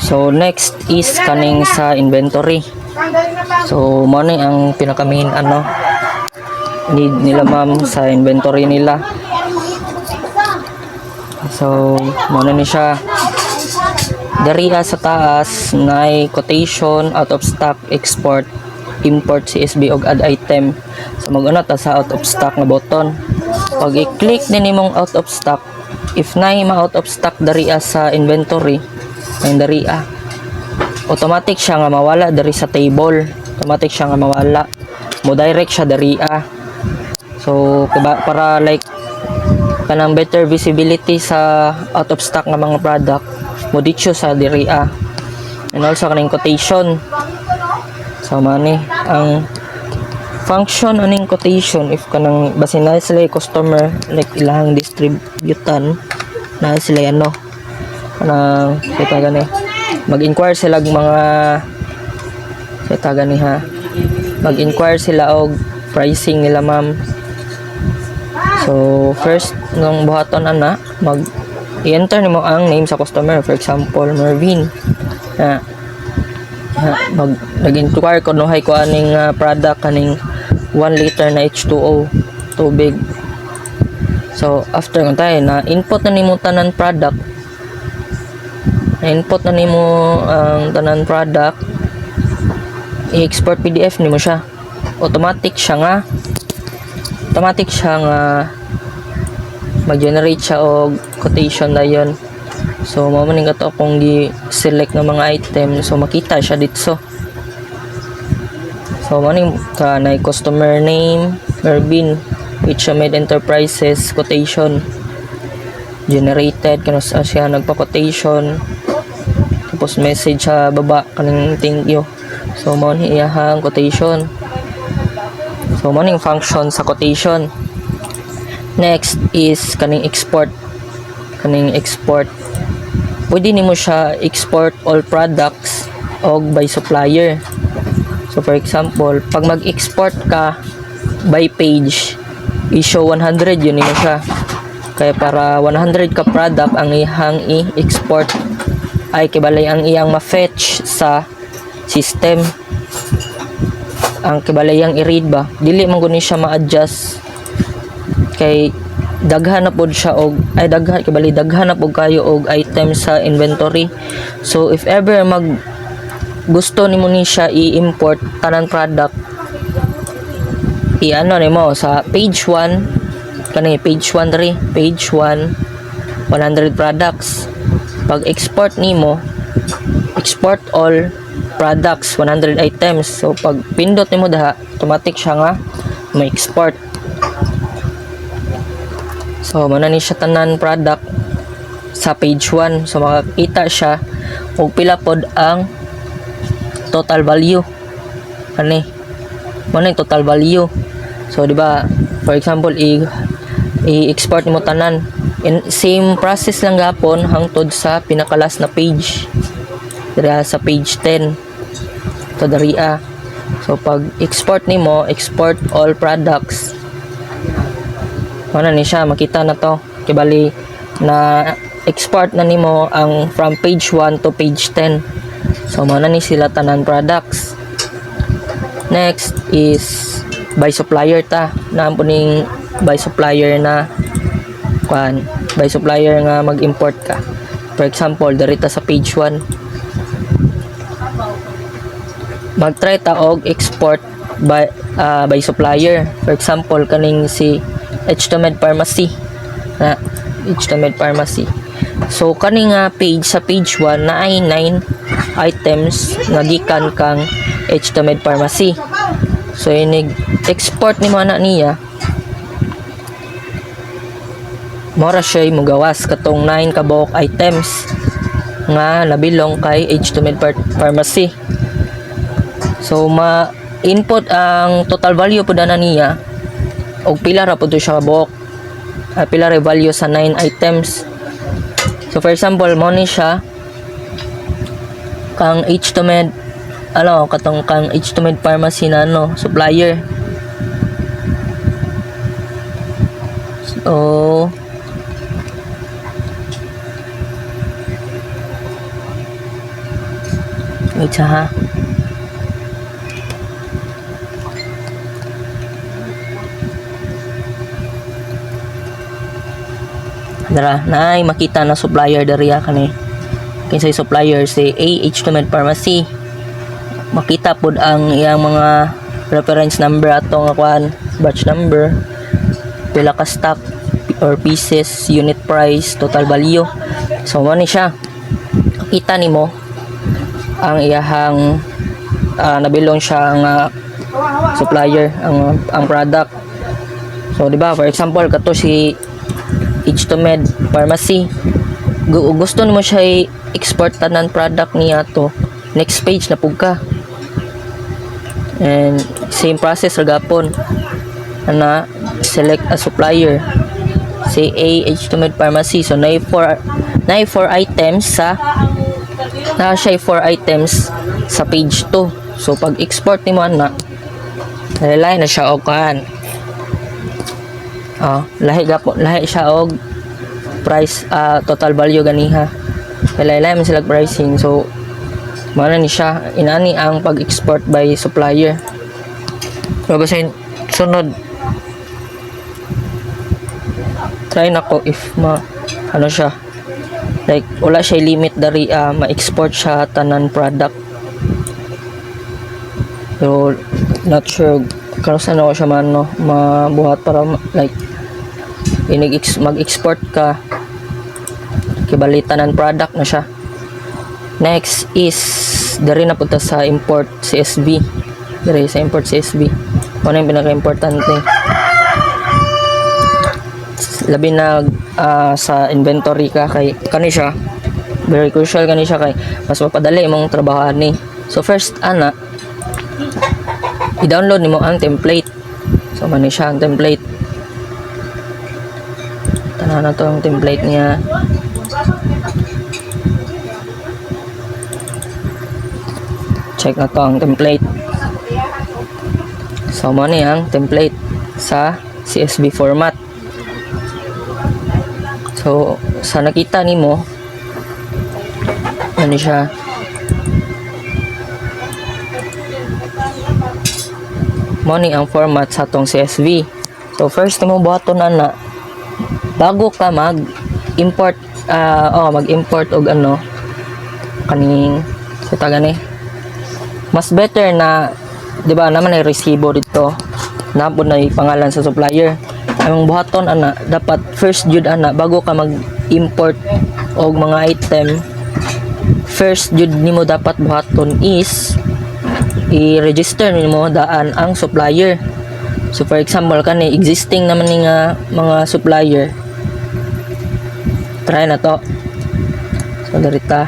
So next is kaning sa inventory. So mo ni ang pinaka main need nila ma'am sa inventory nila. So mo ni siya dariha sa taas na quotation, out of stock, export, import, CSV og add item. So mag-una ta sa out of stock nga button. Pag i-click din nimong out of stock, if na out of stock dariha sa inventory, ay dariha, automatic siya nga mawala dari sa table. Automatic siya nga mawala. Mo direct siya dariha. So para like kanang better visibility sa out of stock nga mga product, mo dito sa diriya. And also kaning quotation. So mani ang function aning quotation if kanang basin na sila customer like ilang distributan na sila kanang kita gani mag-inquire sila og mga kita gani ha, mag-inquire sila og pricing nila ma'am. So first nung buhaton i-enter nimo ang name sa customer, for example Mervin. Nag-inquire ko no hay ko aning product kaning 1 liter na H2O tubig. So after kun tayo na input na nimo tanan product, na-input na nimo ang tanan product, i-export PDF nimo siya. Automatic siya nga mag-generate siya og quotation na yon. So mo man nga to kung gi-select ng mga item, so makita siya dito. So mo ning na customer name Mervin which made enterprises quotation generated kano siya nagpa-quotation, tapos message sa baba kaning thank you. So mo ni iyahang quotation. So mo ning function sa quotation. Next is kaning export. Pwede nimo siya export all products og by supplier. So for example, pag mag-export ka by page, i-show 100 yun nimo siya. Kaya para 100 ka product ang ihang i-export ay kibalay ang iyang ma-fetch sa system. Ang kibalay ang i-read ba. Dili man guni siya ma-adjust kay daghan na pod siya og daghan na pod kayo og item sa inventory. So if ever gusto nimo ni siya i-import tanan product, nimo sa page 1 kani page 1 100 products. Pag export nimo, export all products 100 items. So pag pindot nimo daha, automatic siya nga ma-export. So mana ni siya tanan product sa page 1. So makakita siya og pila pod ang total value. Ani mo na total value. So di ba for example i-export mo tanan, and same process lang gapon hangtod sa pinakalas na page dira sa page 10 to dariya. So pag export nimo, export all products, mana ni siya makita na to kibali na export na nimo ang from page 1 to page 10. So mana ni sila tanan products. Next is by supplier ta. Naapuning by supplier na by supplier nga mag-import ka. For example, darita sa page 1. Mag-try ta og export by supplier. For example, kaning si HTML Pharmacy. HTML Pharmacy. So kaning page sa page 1 na ay 9 items nga gikan kang HTML Pharmacy. So export ni mana niya, mora siya mugawas katong 9 kabok items nga nabilong kay HTML Pharmacy. So ma-input ang total value po na niya og pila ra po siya kabok, pila ra value sa 9 items. So for example mo ni siya kang HTML katong kang HTML Pharmacy na supplier. So Wait sa ha. Dara, naay makita na supplier dariya kani. Kinsay supplier si AH2 Med Pharmacy. Makita pod ang iyang mga reference number atong kuan, batch number, pila ka stock or pieces, unit price, total value. So mo ni siya. Makita nimo ang iyahang nabilong siya ang supplier, ang product. So di ba, for example kato si H2 Med Pharmacy, gusto nimo siya i-export tanan product niya to, next page na pug ka. And same process ragapon na select a supplier, say AH2 Med Pharmacy. So na 4 items sa siya 4 items sa page 2. So pag export nimo na lahi na siya og kan lahi siya og price, total value ganiha, lahi man sila pricing. So mana ni siya inani ang pag-export by supplier. So basin sunod try nako if ano siya, like wala siya limit dari ma-export siya tanan product. So not sure kung saan ako siya mabuhat para like mag-export ka kibalitan ng product na siya. Next is dari na punta sa import CSV. Dari sa import CSV, ano yung pinaka-importante, labi na sa inventory ka, kay kani siya very crucial kani siya, kay mas mapadali imong trabahoan ni. So first i-download nimo ang template. So mani siya ang template, tanaw na to ang template niya. Check na to ang template. So mo ni ang template sa CSV format. So sa nakita nimo ano siya, mo ni ang format sa atong CSV. So first mo buhaton na bago ka mag-import mag-import og kaning kita gani, mas better na, di ba naman ay resibo dito, napod na pangalan sa supplier. Ang buhaton dapat first jud bago ka mag-import og mga item, first jud nimo dapat buhaton is i-register nimo daan ang supplier. So for example kani existing naman ni nga mga supplier, try na to. So darita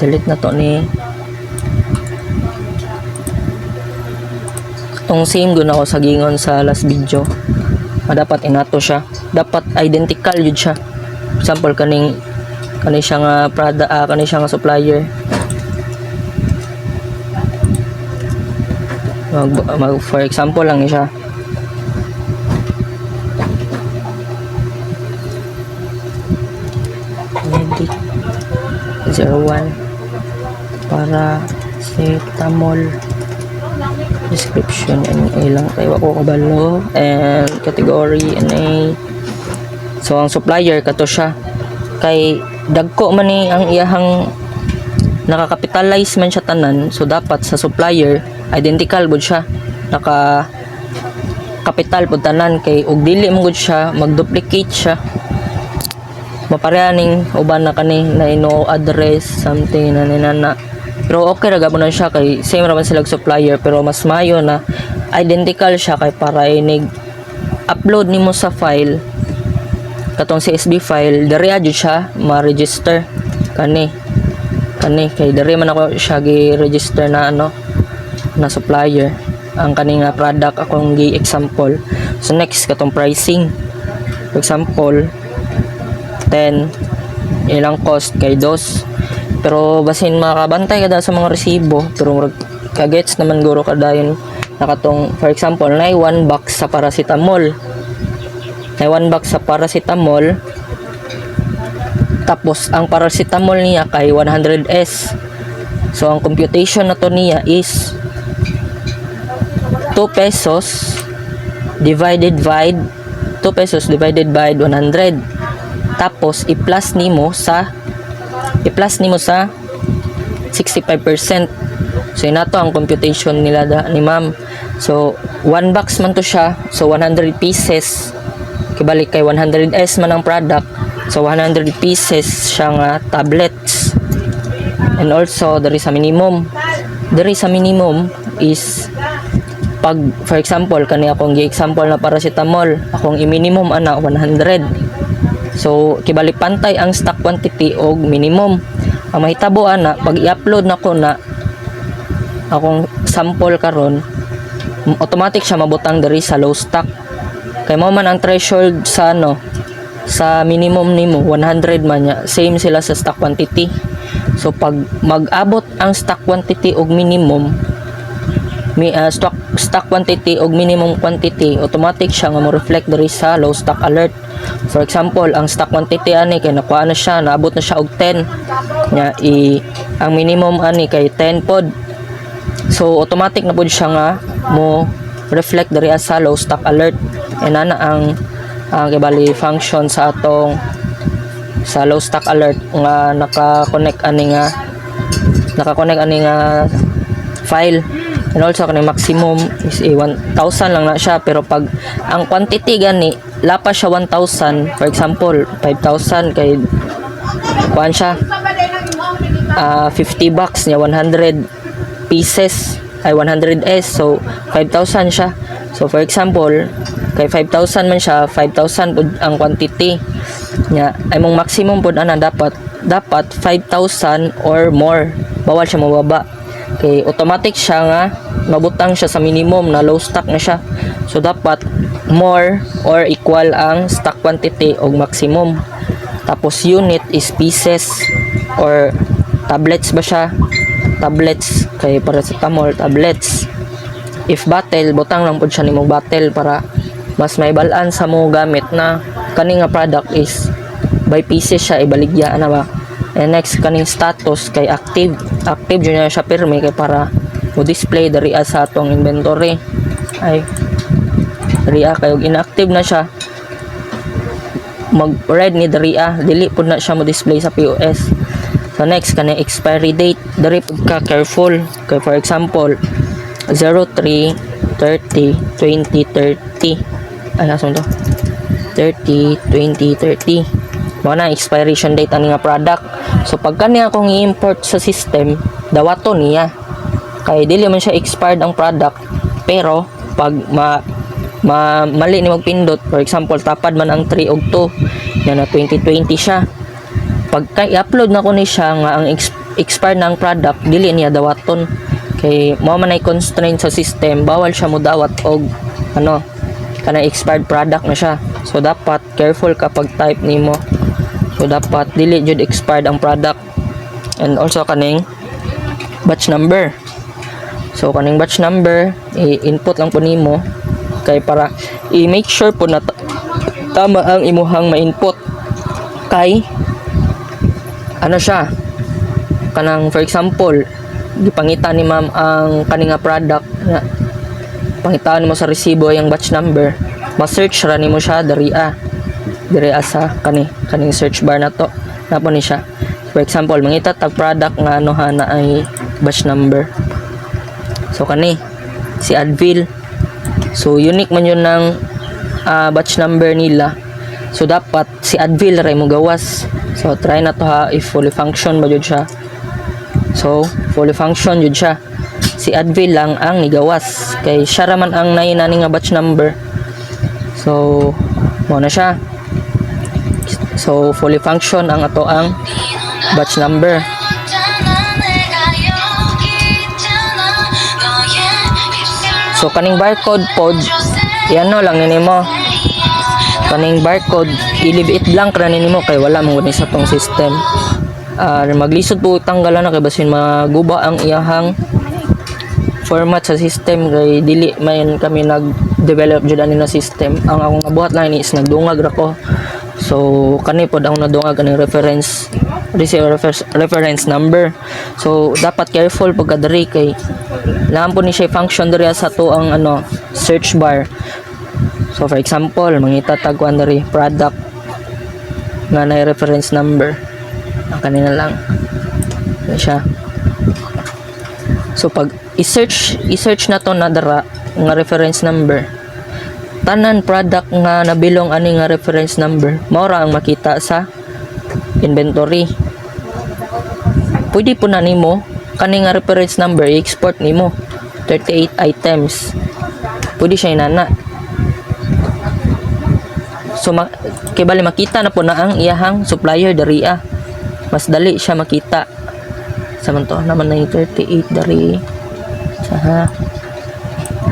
delete na to ni itong same guna ko sa gingon sa last video. Dapat inato siya, dapat identical yun siya. For example kani siya nga kani siya nga supplier, for example lang siya, medic 01 para paracetamol, description NA lang tayo ako kabalo, and category NA. So ang supplier kato siya, kay dagko man ni ang iyahang nakakapitalize man siya tanan. So dapat sa supplier identical bud siya, naka kapital pud tanan, kay og dili mo gud siya mag-duplicate siya, mapareha ning uban na kani na no address something na ninana. Pero okay ra gabo na siya, kay same ra man sila supplier, pero mas mayo na identical siya, kay para inig upload nimo sa file katong CSV file, diri jud siya ma-register kani kay diri man ako siya gi-register na na supplier ang kaning product akong gi-example. So next katong pricing, for example 10 ilang cost kay dos, pero basin makabantay kada sa mga resibo, pero kagets naman guro kadayon nakatong for example na 1 box sa paracetamol, tapos ang paracetamol niya kay 100S. So ang computation na to niya is 2 pesos divided by 2 pesos divided by 100. Tapos i-plus nimo sa 65%. So yun na to ang computation nila ni ma'am. So 1 box man to siya. So 100 pieces. Kibalik kay 100s man ang product. So 100 pieces siya nga tablets. And also there is a minimum. There is a minimum is pag for example kani akong gi-example na paracetamol, akong i-minimum ana 100. So kibalik pantay ang stock quantity og minimum. Ang mahitabo ana pag i-upload nako na akong sample karon, automatic siya mabutang diri sa low stock. Kay mo man ang threshold sa sa minimum nimo 100 man nya, same sila sa stock quantity. So pag mag-abot ang stock quantity og minimum stock quantity og minimum quantity, automatic siya nga mo reflect diri sa low stock alert. For example, ang stock quantity ani kay nakuha na siya, naabot na siya og 10 nya, ang minimum ani kay 10 pod. So automatic na pod siya nga mo reflect diri sa low stock alert. And ana ang kibali function sa atong sa low stock alert nga naka-connect ani nga file. And also kaning maximum is 1,000 lang na siya, pero pag ang quantity gani lapa siya 1,000, for example 5,000 kay kuan siya 50 bucks niya, 100 pieces ay 100s, so 5,000 siya. So for example kay 5,000 man siya, 5,000 pud ang quantity niya, ay mong maximum pud ana dapat 5,000 or more, bawal siya mababa. Okay, automatic siya nga mabutang siya sa minimum na low stock na siya. So dapat more or equal ang stock quantity og maximum. Tapos unit is pieces or tablets ba siya? Tablets kay paracetamol tablets. If bottle, butang lang pud siya nimong bottle para mas may balaan sa mo gamit na kani nga product is by pieces siya, ibaligya ana ba. And next kaning status kay active jud na siya pirmi kay para mo display diri sa atong inventory. Ay diri kay og inactive na siya, mag red ni diri dili pud na siya mo display sa POS. So next kaning expiry date, diri pud ka careful kay for example 03/30/2030 ay asan to 30/20/30 mao na expiration date ani nga product. So pag kani akong i-import sa system, dawaton niya kay dili man siya expired ang product, pero pag mali ni magpindot, for example tapad man ang 3 og 2 na 2020 siya, pag i-upload na ko ni siya nga ang expired na ang product, dili niya dawaton kay mao man ay constraint sa system, bawal siya mo dawat og kana expired product na siya. So dapat careful kapag type nimo. So dapat dili jud expired ang product. And also kaning batch number. So kaning batch number i-input lang po nimo kay para i-make sure po na tama ang imuhang ma-input. Kay siya kanang for example gipangita ni ma'am ang kaninga product na pangitaan mo sa resibo yung batch number, ma-search ra nimo siya diri sa kaning search bar na to napo ni siya. For example mangita tag product nga na ay batch number. So kani si Advil, so unique man yun ng batch number nila. So dapat si Advil ray mo gawas. So try na to ha if fully function ba jud siya. So fully function jud siya. Si Advil lang ang nigawas kay siya raman ang nainani nga batch number. So mo na siya. So fully function ang ato ang batch number. So kaning barcode pod iano lang nimo. Kaning barcode ilibit blank ra nimo kay wala mo ni sa tong system. Maglisod po tanggalan na kay basin maguba ang iyahang format sa system kay dili man kami nag-develop jud ani na system. Ang akong nabuhat lang is nagdungag ra ko. So kani pod ang nadungag kaning reference number. So dapat careful pagka diri kay lahan po ni siya function diri sa to ang search bar. So for example, mangita tagwan diri product nga na reference number. Kanina lang. Yan siya. So pag i-search na to na dara nga reference number, tanan product nga nabilong ani nga reference number mao ra ang makita sa inventory. Pwede po na nimo kani nga reference number i-export nimo 38 items. Pwede siya inana. So kay bali makita na po na ang iyahang supplier dari mas dali siya makita. Samanto naman na yung 38 dari sa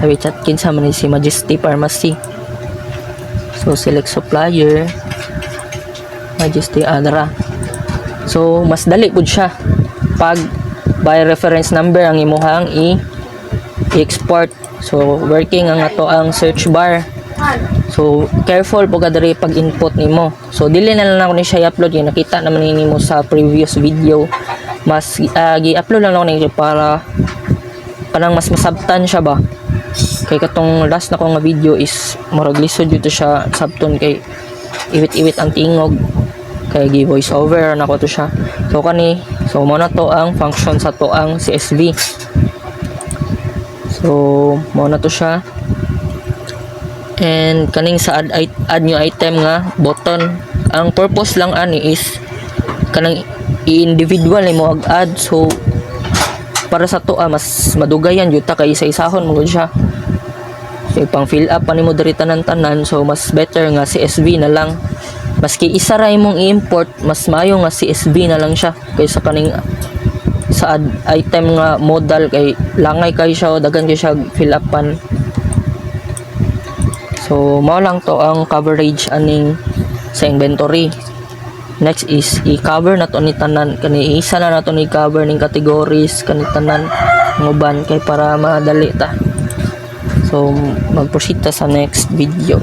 Hawi chatkin sa man si Majesty Pharmacy. So select supplier Majesty Adra. So mas dali pud siya pag by reference number ang imuhang i-export. So working ang ato ang search bar. So careful po kadiri pag input nimo. So dili na lang ako ni siya i-upload kay nakita naman nimo sa previous video. Mas gi-upload lang ako ni para kanang mas masabtan siya ba. Kay katong last na ko nga video is murag lisod dito siya sabton kay iwit-iwit ang tingog kay gi voice over na ko to siya. So mo na to ang function sa to ang CSV. So mo na to siya. And kaning sa add new item nga button, ang purpose lang ani is kanang i-individual mo ag-add. So para sa to mas madugayan jud ta kay isa-isahon mo gud siya. So pang fill up pa nimo diri tanan-tanan, so mas better nga CSV na lang. Maski isa ra imong i-import, mas maayo nga CSV na lang siya kaysa kaning sa item nga modal kay langay kay siya, daghan kay siya fill upan. So mao lang to ang coverage aning sa inventory. Next is i-cover na to ni tanan kani isa na nato ni cover ning categories kani tanan nguban kay para madali ta. So mag-proceed ta sa next video.